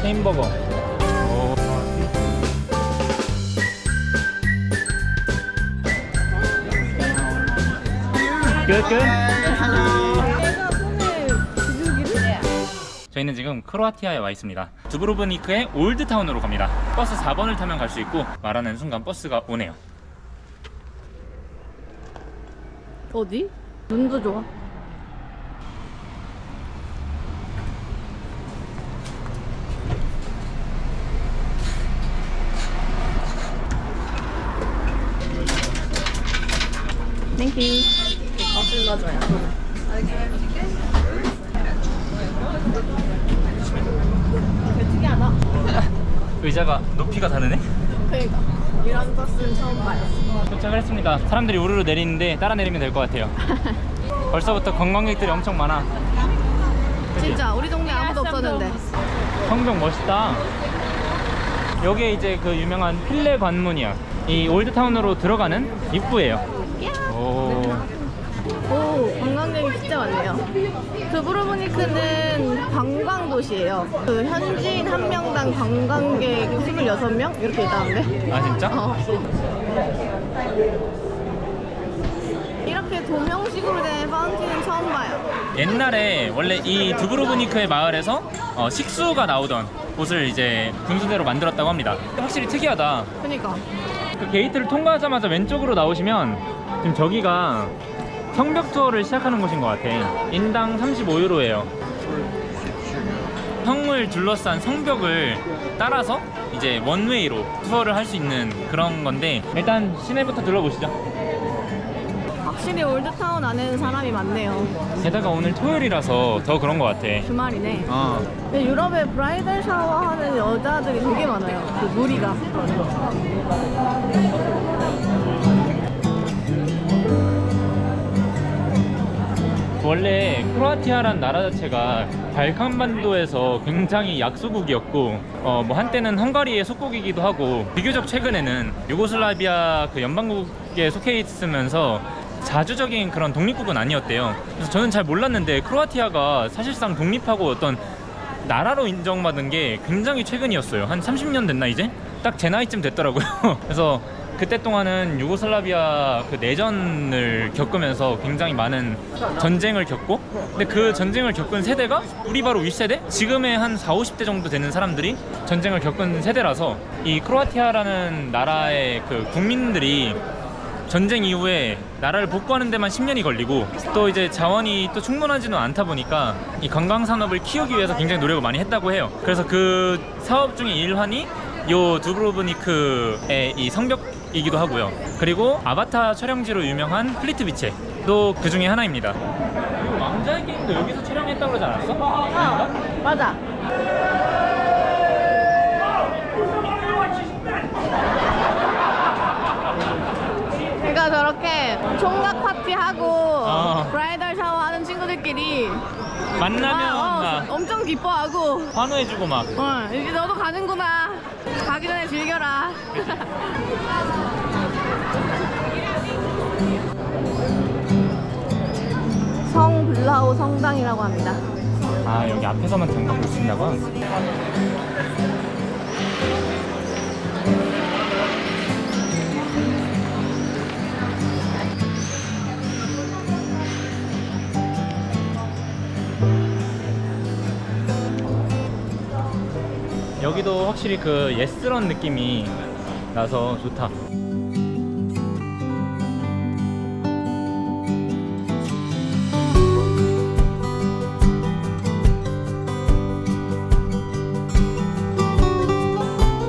햄버거. 오. 끝. 내가 손에 비둘기를? 저희는 지금 크로아티아에 와 있습니다. 두브로브니크의 올드타운으로 갑니다. 버스 4번을 타면 갈 수 있고 말하는 순간 버스가 오네요. 어디? 눈도 좋아. 땡큐. 버스 넣어줘요. 특이하다. 의자가 높이가 다르네? 그러니까 이런 버스는 처음 봐요. 도착을 했습니다. 사람들이 우르르 내리는데 따라 내리면 될 것 같아요. 벌써부터 관광객들이 엄청 많아. 그치? 진짜 우리 동네 아무도 없었는데. 성벽 멋있다. 여기에 이제 그 유명한 필레 관문이야. 이 올드타운으로 들어가는 입구예요. 오. 오, 관광객이 진짜 많네요. 두브로브니크는 관광 도시예요. 그 현지인 한 명당 관광객 26명 이렇게 있다는데. 아 진짜? 이렇게 도명식으로 된 파운틴은 처음 봐요. 옛날에 원래 이 두브로브니크의 마을에서 식수가 나오던 곳을 이제 분수대로 만들었다고 합니다. 확실히 특이하다. 그니까. 그 게이트를 통과하자마자 왼쪽으로 나오시면 지금 저기가 성벽 투어를 시작하는 곳인 것 같아. 인당 35유로예요. 성을 둘러싼 성벽을 따라서 이제 원웨이로 투어를 할 수 있는 그런 건데 일단 시내부터 둘러보시죠. 확실히 올드타운 안에는 사람이 많네요. 게다가 오늘 토요일이라서 더 그런 것 같아. 주말이네. 어. 근데 유럽에 브라이덜 샤워하는 여자들이 되게 많아요. 그 무리가. 원래 크로아티아란 나라 자체가 발칸반도에서 굉장히 약소국이었고 뭐 한때는 헝가리의 속국이기도 하고 비교적 최근에는 유고슬라비아 그 연방국에 속해 있으면서 자주적인 그런 독립국은 아니었대요. 그래서 저는 잘 몰랐는데 크로아티아가 사실상 독립하고 어떤 나라로 인정받은 게 굉장히 최근이었어요. 한 30년 됐나 이제? 딱 제 나이쯤 됐더라고요. 그래서 그때 동안은 유고슬라비아 그 내전을 겪으면서 굉장히 많은 전쟁을 겪고 근데 그 전쟁을 겪은 세대가 우리 바로 윗세대? 지금의 한 40, 50대 정도 되는 사람들이 전쟁을 겪은 세대라서 이 크로아티아라는 나라의 그 국민들이 전쟁 이후에 나라를 복구하는 데만 10년이 걸리고 또 이제 자원이 또 충분하지는 않다 보니까 이 관광 산업을 키우기 위해서 굉장히 노력을 많이 했다고 해요. 그래서 그 사업 중의 일환이 요 두브로브니크의 이 성벽이기도 하고요. 그리고 아바타 촬영지로 유명한 플리트비체도 그 중에 하나입니다. 그리고 왕자의 게임도 여기서 촬영했다고 그러지 않았어? 맞아. 그러니까 저렇게 총각 파티하고 브라이덜 샤워하는 친구들끼리 만나면 엄청 기뻐하고 환호해주고 막 이제 너도 가는구나. 가기 전에 즐겨라. 성 블라우 성당이라고 합니다. 아 여기 앞에서만 장난 못 쓴다고? 여기도 확실히 그 예스런 느낌이 나서 좋다.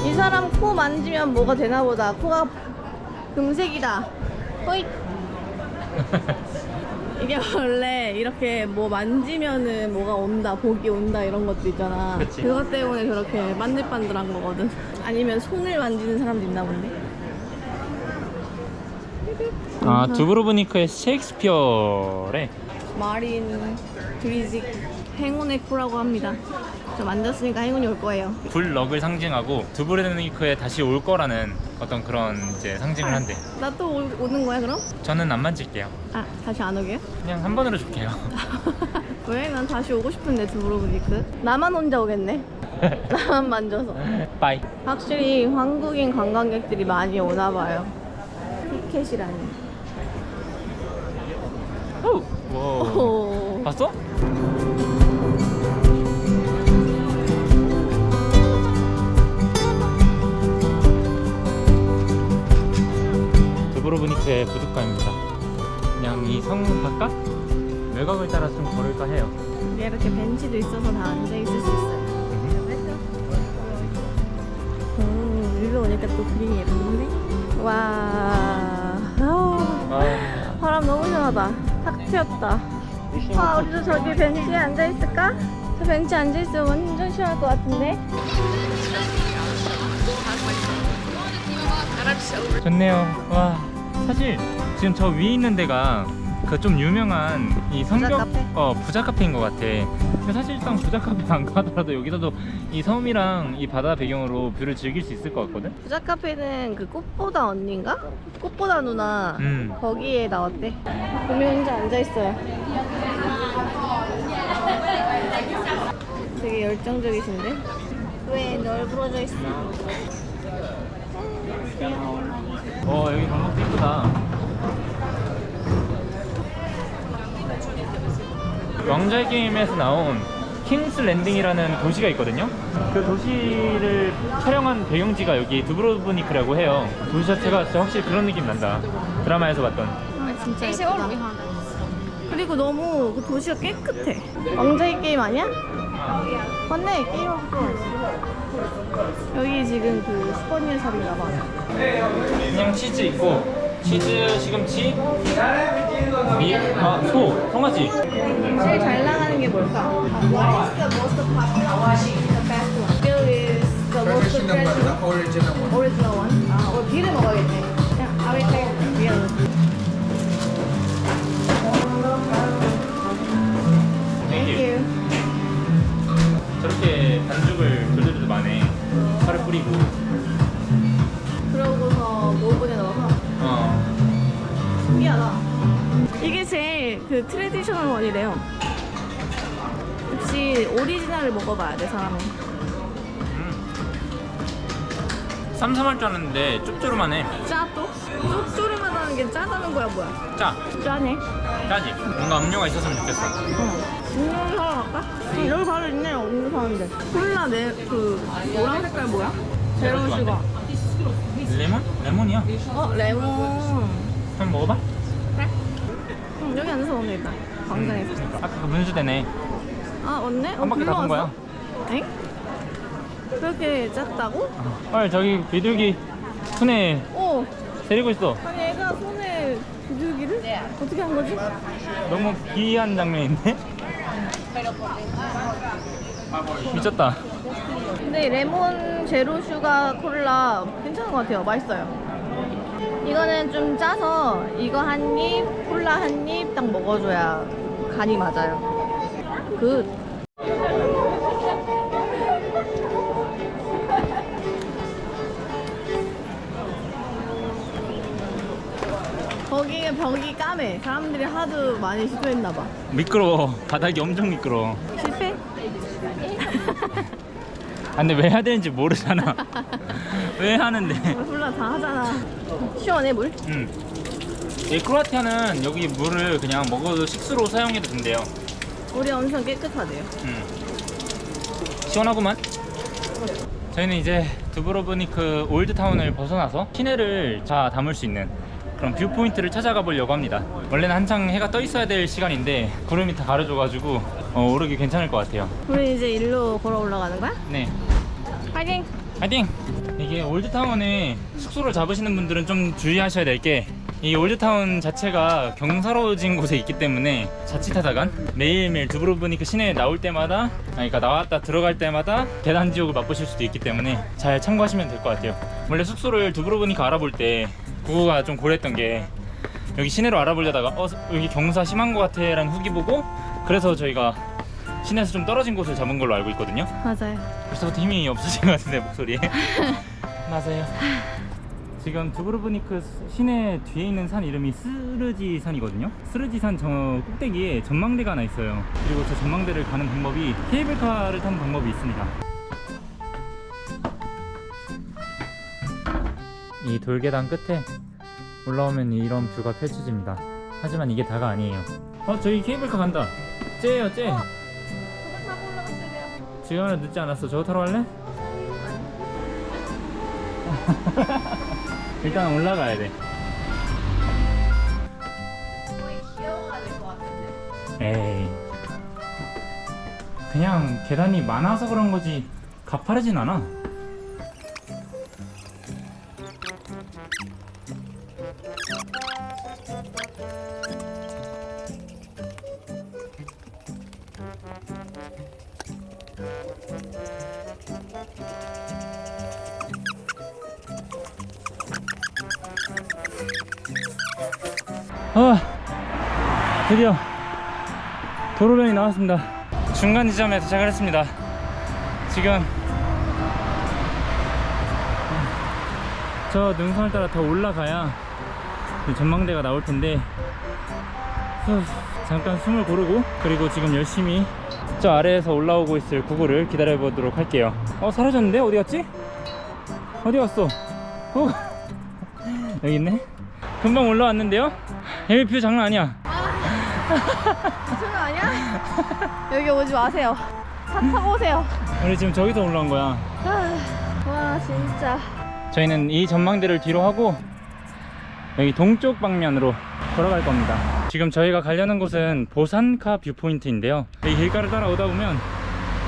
이 사람 코 만지면 뭐가 되나 보다. 코가 금색이다. 호잇. 이게 원래 이렇게 뭐 만지면은 뭐가 온다, 복이 온다 이런 것도 있잖아. 그치. 그것 때문에 저렇게 반들반들한 거거든. 아니면 손을 만지는 사람도 있나 본데. 아 두브로브니크의 셰익스피어래. 마린 드리직 행운의 코라고 합니다. 저 만졌으니까 행운이 올 거예요. 굴럭을 상징하고 두브로브니크에 다시 올 거라는 어떤 그런 이제 상징을 한대. 나 또 오는 거야 그럼? 저는 안 만질게요. 아 다시 안 오게요? 그냥 한 번으로 줄게요. 왜? 난 다시 오고 싶은데 두브로브니크. 나만 혼자 오겠네. 나만 만져서. 빠이. 확실히 한국인 관광객들이 많이 오나 봐요. 티켓이라니. 오. 오. 봤어? 두브로브니크의 부둣가입니다. 그냥 이 성 바깥 외곽을 따라 좀 걸을까 해요. 이렇게 벤치도 있어서 다 앉아 있을 수 있어요. 여기 오니까 또 그림이 예쁜데? 와. 바람 너무 시원하다. 탁 트였다. 와, 우리도 저기 벤치에 앉아 있을까? 저 벤치 앉아 있으면 완전 시원할 것 같은데? 좋네요. 와, 사실 지금 저 위에 있는 데가 그 좀 유명한 이 성벽 부자 카페? 부자 카페인 것 같아. 근데 사실상 부자 카페 안 가더라도 여기서도 이 섬이랑 이 바다 배경으로 뷰를 즐길 수 있을 것 같거든. 부자 카페는 그 꽃보다 언니인가? 꽃보다 누나 거기에 나왔대. 봄이 혼자 앉아 있어요. 되게 열정적이신데? 왜 널브러져 있어? 귀여워. 여기 방법도 이쁘다. 왕좌의 게임에서 나온 킹스 랜딩이라는 도시가 있거든요. 그 도시를 촬영한 배경지가 여기 두브로브니크라고 해요. 도시 자체가 진짜 확실히 그런 느낌 난다. 드라마에서 봤던. 아, 진짜 예쁘다. 그리고 너무 그 도시가 깨끗해. 왕좌의 게임 아니야? 맞네, 게임하고 여기 지금 그 스포니어 샵인가 봐. 그냥 치즈 있고 치즈, 시금치, 소, 송아지. 제일 잘 나가는 게 뭘까? What is the most popular? The best one. Still is the most traditional. original one. Original one. 아, 비를 먹어야겠네. 그냥 아베테 미안. Thank you. 저렇게 반죽을 돌려줘도 많네. 파를 뿌리고. 그러고서 오븐에 넣어서. 신기하다. 이게 제일 그 트레디셔널 원이래요. 역시 오리지널을 먹어봐야 돼, 사람은. 쌈쌈할 줄 알았는데 짭조름하네. 짜 또? 쪽조름하다는 게 짜다는 거야, 뭐야? 짜. 짜네. 짜지. 뭔가 음료가 있었으면 좋겠어. 음료 사러 갈까? 여기 바로 있네요, 음료 사는데. 콜라 그 노란 색깔 뭐야? 제로 슈가. 레몬? 레몬이야. 레몬. 한번 먹어봐. 그래? 여기 앉아서 먹으면 되겠다. 광장에서. 아까 그 분수대네. 아, 맞네? 한 바퀴 다 본 거야. 엥? 그렇게 작다고? 헐, 저기 비둘기 손에 오! 데리고 있어. 아니, 얘가 손에 비둘기를? 어떻게 한 거지? 너무 기이한 장면인데? 미쳤다. 근데 레몬 제로 슈가 콜라 괜찮은 것 같아요. 맛있어요. 이거는 좀 짜서 이거 한 입, 콜라 한 입 딱 먹어줘야 간이 맞아요. 굿. 거기에 벽이 까매. 사람들이 하도 많이 시도했나봐. 미끄러워. 바닥이 엄청 미끄러워. 실패? 아, 근데 왜 해야 되는지 모르잖아. 왜 하는데? 콜라 다 하잖아. 시원해 물? 이 크로아티아는 여기 물을 그냥 먹어도 식수로 사용해도 된대요. 물이 엄청 깨끗하대요. 시원하구만. 저희는 이제 두브로브니크 올드타운을 벗어나서 시내를 다 담을 수 있는 그런 뷰 포인트를 찾아가 보려고 합니다. 원래는 한창 해가 떠 있어야 될 시간인데 구름이 다 가려져가지고 오르기 괜찮을 것 같아요. 우리 이제 일로 걸어 올라가는 거야? 네, 파이팅! 파이팅! 이게 올드타운에 숙소를 잡으시는 분들은 좀 주의하셔야 될 게 이 올드타운 자체가 경사로워진 곳에 있기 때문에 자칫하다간 매일매일 두브로브니크 시내에 나올 때마다 그러니까 나왔다 들어갈 때마다 계단 지옥을 맛보실 수도 있기 때문에 잘 참고하시면 될 것 같아요. 원래 숙소를 두브로브니크 알아볼 때 그거가 좀 고랬던 게 여기 시내로 알아보려다가 여기 경사 심한 것 같아 라는 후기 보고 그래서 저희가 시내에서 좀 떨어진 곳을 잡은 걸로 알고 있거든요. 맞아요. 벌써부터 힘이 없어진 것 같은데 목소리에. 맞아요. 지금 두브로브니크 시내 뒤에 있는 산 이름이 스르지 산이거든요. 스르지 산 저 꼭대기에 전망대가 하나 있어요. 그리고 저 전망대를 가는 방법이 케이블카를 타는 방법이 있습니다. 이 돌계단 끝에 올라오면 이런 뷰가 펼쳐집니다. 하지만 이게 다가 아니에요. 저기 케이블카 간다. 쟤예요, 쟤. 저거 타고 올라갔어야 돼요. 지금은 늦지 않았어. 저거 타러 갈래? 일단 올라가야 돼. 거의 기어가 될 것 같은데. 에이, 그냥 계단이 많아서 그런 거지 가파르진 않아. 드디어 도로변이 나왔습니다. 중간 지점에 도착을 했습니다. 지금 저 능선을 따라 더 올라가야 이 전망대가 나올 텐데 잠깐 숨을 고르고, 그리고 지금 열심히 저 아래에서 올라오고 있을 구구를 기다려 보도록 할게요. 사라졌는데? 어디 갔지? 어디 갔어? 여기 있네. 금방 올라왔는데요? 여기 뷰 장난 아니야. 장난 아니야? 여기 오지 마세요. 차 타고 오세요. 우리 지금 저기서 올라온 거야. 와 진짜. 저희는 이 전망대를 뒤로 하고 여기 동쪽 방면으로 걸어갈 겁니다. 지금 저희가 가려는 곳은 보산카 뷰포인트인데요. 이 길가를 따라오다 보면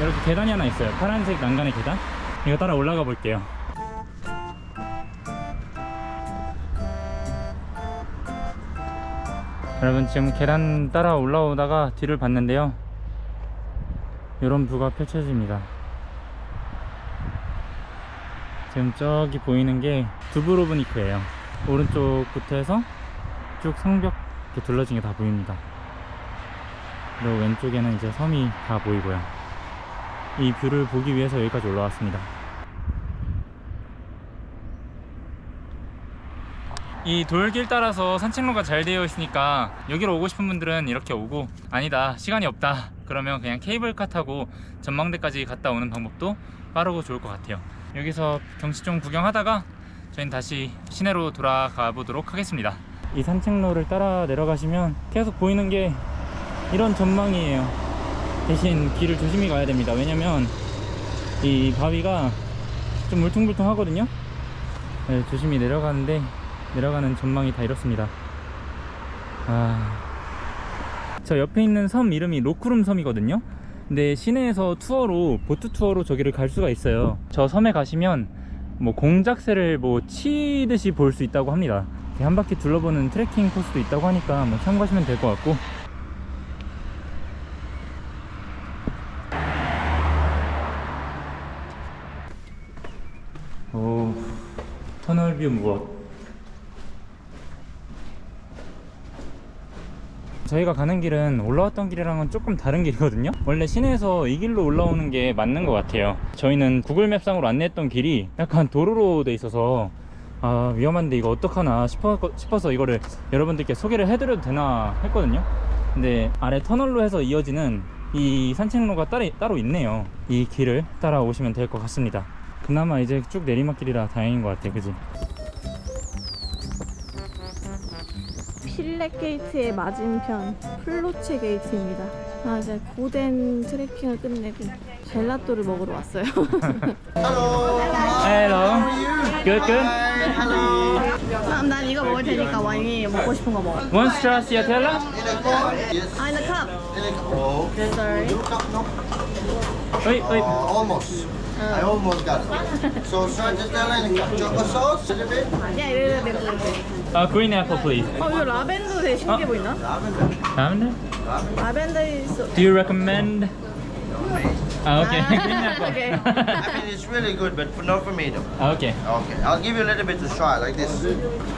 이렇게 계단이 하나 있어요. 파란색 난간의 계단. 이거 따라 올라가 볼게요. 여러분, 지금 계단 따라 올라오다가 뒤를 봤는데요, 이런 뷰가 펼쳐집니다. 지금 저기 보이는 게 두브로브니크예요. 오른쪽부터 해서 쭉 성벽 이렇게 둘러진 게 다 보입니다. 그리고 왼쪽에는 이제 섬이 다 보이고요. 이 뷰를 보기 위해서 여기까지 올라왔습니다. 이 돌길 따라서 산책로가 잘 되어 있으니까 여기로 오고 싶은 분들은 이렇게 오고, 아니다 시간이 없다 그러면 그냥 케이블카 타고 전망대까지 갔다 오는 방법도 빠르고 좋을 것 같아요. 여기서 경치 좀 구경하다가 저희는 다시 시내로 돌아가 보도록 하겠습니다. 이 산책로를 따라 내려가시면 계속 보이는 게 이런 전망이에요. 대신 길을 조심히 가야 됩니다. 왜냐면 이 바위가 좀 울퉁불퉁 하거든요. 네, 조심히 내려가는데 내려가는 전망이 다 이렇습니다. 저 옆에 있는 섬 이름이 로쿠름 섬이거든요. 근데 시내에서 투어로, 보트 투어로 저기를 갈 수가 있어요. 저 섬에 가시면 뭐 공작새를 뭐 치듯이 볼 수 있다고 합니다. 한 바퀴 둘러보는 트레킹 코스도 있다고 하니까 뭐 참고하시면 될 것 같고. 오, 터널뷰 무엇. 저희가 가는 길은 올라왔던 길이랑은 조금 다른 길이거든요. 원래 시내에서 이 길로 올라오는 게 맞는 것 같아요. 저희는 구글맵상으로 안내했던 길이 약간 도로로 돼 있어서 위험한데 이거 어떡하나 싶어서 이거를 여러분들께 소개를 해드려도 되나 했거든요. 근데 아래 터널로 해서 이어지는 이 산책로가 따로 있네요. 이 길을 따라오시면 될 것 같습니다. 그나마 이제 쭉 내리막길이라 다행인 것 같아, 그지? 필렛 게이트의 맞은편 플로체 게이트입니다. 이제 고된 트레킹을 끝내고 젤라또를 먹으러 왔어요. Hello. Good, good. 난 이거 먹을 테니까 왕이 먹고 싶은 거 먹어. One straw Ciatella? In the cup. Sorry. Wait. Almost. I almost got it. So stracciatella and chocolate sauce, a little bit. Yeah, 이렇게. Green apple, please. 이거 라벤더 되게 신기해 보이나? Lavender? 라벤더 있어. Do you recommend? Okay. Green apple. Okay. I mean, it's really good, but not for me though. Okay. Okay, I'll give you a little bit to try, like this.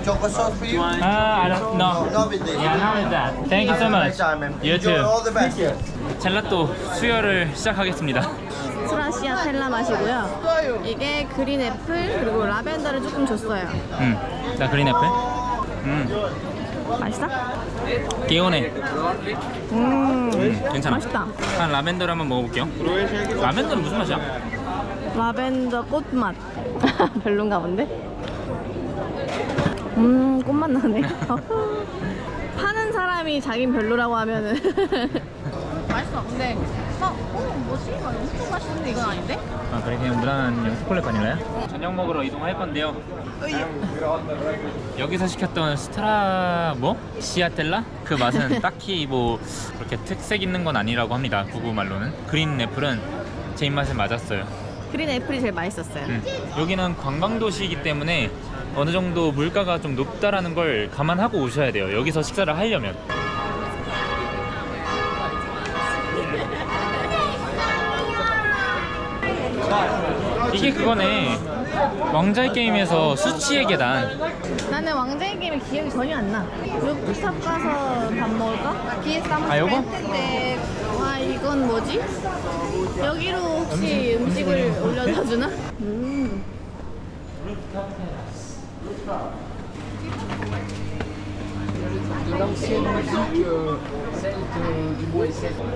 Chocolate sauce for you? I don't know. No, not with this. Yeah, not with that. Thank you so much. Anytime, man. You Enjoy too. all the best. 젤라또 수혈을 시작하겠습니다. 스트라시아텔라 맛이고요. 이게 그린 애플 그리고 라벤더를 조금 줬어요. 나 그린 애플. 맛있어? 개운해. 괜찮아. 맛있다. 한 라벤더를 한번 먹어볼게요. 라벤더는 무슨 맛이야? 라벤더 꽃맛. 별론가 본데? 꽃맛 나네. 파는 사람이 자긴 별로라고 하면은. 맛있어. 근데, 뭐지? 엄청 맛있는데 이건 아닌데? 아 그래 그냥 무난한 초콜릿 바닐라야? 저녁 먹으러 이동할 건데요. 여기서 시켰던 스트라 시아텔라? 그 맛은 딱히 뭐 그렇게 특색 있는 건 아니라고 합니다. 구구말로는. 그린 애플은 제 입맛에 맞았어요. 그린 애플이 제일 맛있었어요. 여기는 관광도시이기 때문에 어느 정도 물가가 좀 높다라는 걸 감안하고 오셔야 돼요. 여기서 식사를 하려면. 이게 그거네. 왕자의 게임에서 수치의 계단. 나는 왕자의 게임이 기억이 전혀 안 나. 루프탑 가서 밥 먹을까? 아 요거? 아 이건 뭐지? 여기로 혹시 음식을 올려다 주나?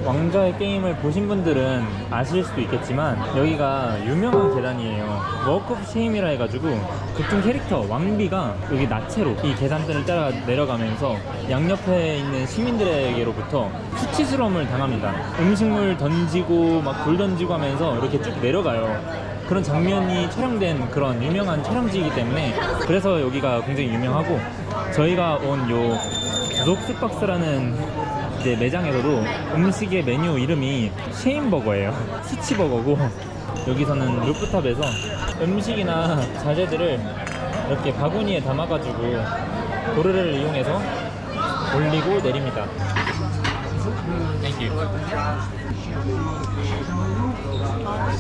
왕자의 게임을 보신 분들은 아실 수도 있겠지만 여기가 유명한 계단이에요. 워크 오브 쉐임이라 해가지고 극중 캐릭터 왕비가 여기 나체로 이 계단들을 따라 내려가면서 양옆에 있는 시민들에게로부터 수치스러움을 당합니다. 음식물 던지고 막 돌 던지고 하면서 이렇게 쭉 내려가요. 그런 장면이 촬영된 그런 유명한 촬영지이기 때문에 그래서 여기가 굉장히 유명하고, 저희가 온 요 록스박스라는 이제 매장에서도 음식의 메뉴 이름이 쉐임버거예요. 수치버거고, 여기서는 루프탑에서 음식이나 자재들을 이렇게 바구니에 담아가지고 도르를 이용해서 올리고 내립니다. 땡큐.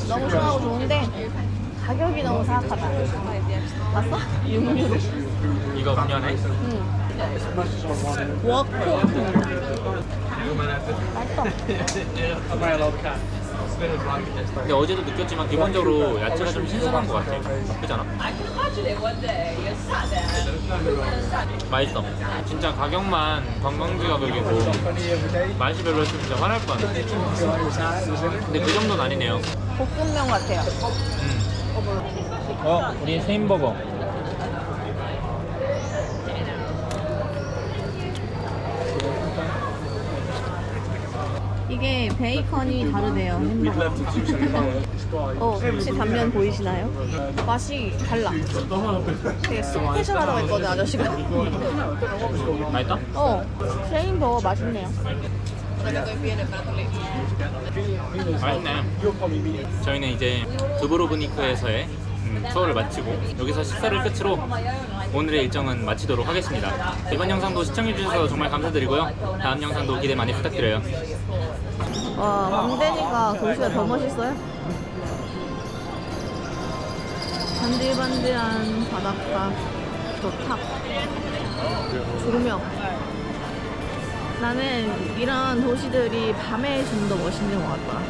너무 시원하고 좋은데 가격이 너무 사악하다. 봤어? 6유로. 이거 음료네? 워크. 맛있어. 근데 어제도 느꼈지만 기본적으로 야채가 좀 신선한 것 같아. 나쁘지 않아. 맛있어. 진짜 가격만 관광지 가격이고 맛이 별로였으면 진짜 화날 뻔. 근데 그 정도는 아니네요. 볶음면 같아요. 우리 쉐임버거. 이게 베이컨이 다르대요. 햄버거. 혹시 단면 보이시나요? 맛이 달라. 되게 스페셜하다고 했거든 아저씨가. 맛있다? 쉐임버거 맛있네요. 맛있네. 저희는 이제 두브로브니크에서의 투어를 마치고 여기서 식사를 끝으로 오늘의 일정은 마치도록 하겠습니다. 이번 영상도 시청해주셔서 정말 감사드리고요. 다음 영상도 기대 많이 부탁드려요. 와, 왕대니까 도시가 더 멋있어요. 반들반들한 바닷가, 또 탑, 조명. 나는 이런 도시들이 밤에 좀 더 멋있는 것 같다.